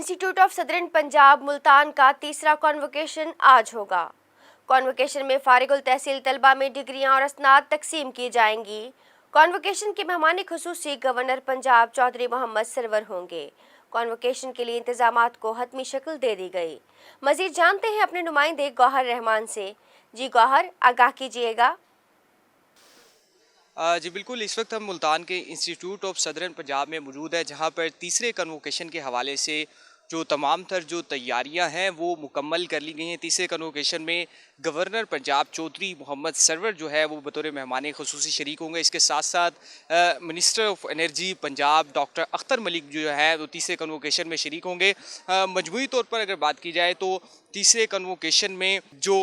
Institute of southern Punjab Multan का तीसरा convocation आज होगा। कॉन्वोकेशन में फारिगुल तहसील तलबा में डिग्रियां और असनाद तकसीम की जाएंगी। कॉन्वोकेशन के मेहमान खुसूसी गवर्नर पंजाब चौधरी मोहम्मद सरवर होंगे। कॉन्वोकेशन के लिए इंतजामात को हतमी शक्ल दे दी गई। मजीद जानते हैं अपने नुमाइंदे गौहर रहमान से। जी गौहर, आगाह कीजिएगा। जी बिल्कुल, इस वक्त हम मुल्तान के इंस्टीट्यूट ऑफ सदर्न पंजाब में मौजूद है, जहां पर तीसरे कन्वोकेशन के हवाले से जो तमाम तर जो तैयारियां हैं वो मुकम्मल कर ली गई हैं। तीसरे कन्वोकेशन में गवर्नर पंजाब चौधरी मोहम्मद सरवर जो है वो बतौर मेहमान खुसूसी शरीक होंगे। इसके साथ साथ minister of energy Punjab doctor Akhtar Malik जो है वो तीसरे कन्वोकेशन में शरीक होंगे। मजमूई तौर पर अगर बात की जाए तो तीसरे कन्वोकेशन में जो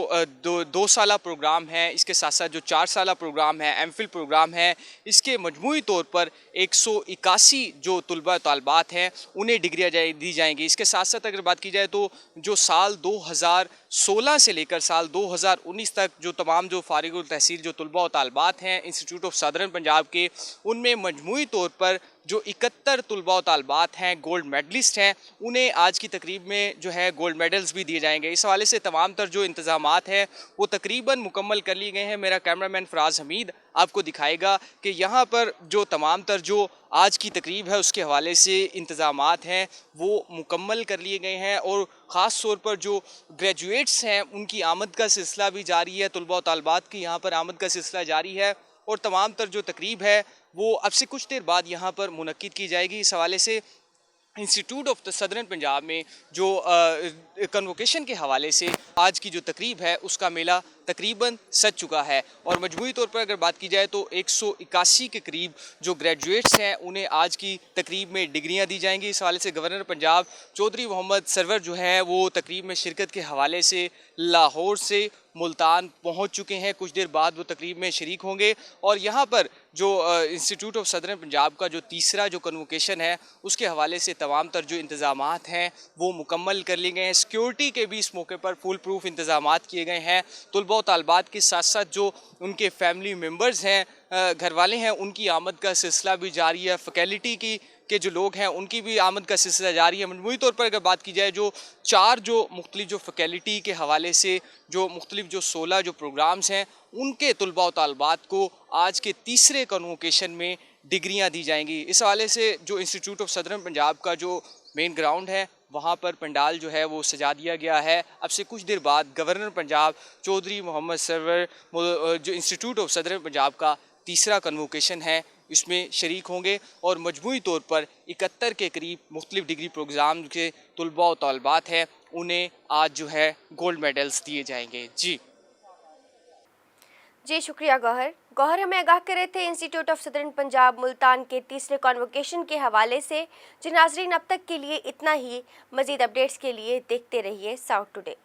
दो साला प्रोग्राम है, इसके साथ साथ जो 4 साला प्रोग्राम है, एमफिल प्रोग्राम है, इसके मजमूई तौर पर 181 जो तलबा तालबात हैं उन्हें डिग्रियाँ दी जाएंगी। इसके साथ साथ अगर बात की जाए तो जो साल 2016 से लेकर साल 2019 तक जो तमाम जो फारिगुल तहसील जो तलबा और तालबात हैं इंस्टीट्यूट ऑफ सदर्न पंजाब के, उनमें मजमूई तौर पर जो 71 तलबा और तालबात हैं गोल्ड मेडलिस्ट हैं, उन्हें आज की तकरीब में जो है गोल्ड मेडल्स भी दिए जाएंगे। इस हवाले से तमाम तर जो इंतजामात हैं वो तकरीबन मुकम्मल कर लिए गए हैं। मेरा कैमरामैन फराज हमीद आपको दिखाएगा कि यहाँ पर जो तमाम तर जो आज की तकरीब है उसके हवाले से इंतजामात हैं वो मुकम्मल कर लिए गए हैं, और ख़ास तौर पर जो ग्रेजुएट्स हैं उनकी आमद का सिलसिला भी जारी है। तलबा और तालबात की यहाँ पर आमद का सिलसिला जारी है, और तमाम तर जो तकरीब है वो अब से कुछ देर बाद यहाँ पर मुनक्किद की जाएगी। इस हवाले से इंस्टीट्यूट ऑफ सदर्न पंजाब में जो कन्वोकेशन के हवाले से आज की जो तकरीब है उसका मेला तकरीबन सज चुका है, और मजमूई तौर पर अगर बात की जाए तो 181 के करीब जो ग्रेजुएट्स हैं उन्हें आज की तकरीब में डिग्रियां दी जाएंगी। इस हवाले से गवर्नर पंजाब चौधरी मोहम्मद सरवर जो हैं वो तकरीब में शिरकत के हवाले से लाहौर से मुल्तान पहुंच चुके हैं। कुछ देर बाद वो तकरीब में शरीक होंगे, और यहाँ पर जो इंस्टीट्यूट ऑफ सदर्न पंजाब का जो तीसरा जो कन्वोकेशन है उसके हवाले से तमाम तर जो इंतजामात हैं वो मुकम्मल कर लिए गए हैं। सिक्योरिटी के भी इस मौके पर फुल प्रूफ इंतजामात किए गए हैं। तलबा और तालबात के साथ साथ जो उनके फैमिली मेम्बर्स हैं, घर वाले हैं, उनकी आमद का सिलसिला भी जारी है। फैकल्टी की के जो लोग हैं उनकी भी आमद का सिलसिला जारी है। मजमूई तौर पर अगर बात की जाए जो 4 जो मुख्तलिफ जो फैकल्टी के हवाले से जो मुख्तलिफ जो 16 जो प्रोग्राम्स हैं उनके तलबा और तालबात को आज के तीसरे कन्वोकेशन में डिग्रियां दी जाएंगी। इस हवाले से जो इंस्टीट्यूट ऑफ सदर्न पंजाब का जो मेन ग्राउंड है वहाँ पर पंडाल जो है वो सजा दिया गया है। अब से कुछ देर बाद गवर्नर पंजाब चौधरी मोहम्मद सरवर जो इंस्टीट्यूट ऑफ सदर्न पंजाब का तीसरा कन्वोकेशन है इसमें शरीक होंगे, और मजमूई तौर पर 71 के करीब मुख्तलिफ डिग्री प्रोग्राम के तलबा और तालबात हैं उन्हें आज जो है गोल्ड मेडल्स दिए जाएंगे। जी शुक्रिया गौहर। गौहर हमें आगाह कर रहे थे institute of southern Punjab Multan के तीसरे कॉन्वोकेशन के हवाले से। जी नाजरीन, अब तक के लिए इतना ही। मजीद अपडेट्स के लिए देखते रहिए साउथ टुडे।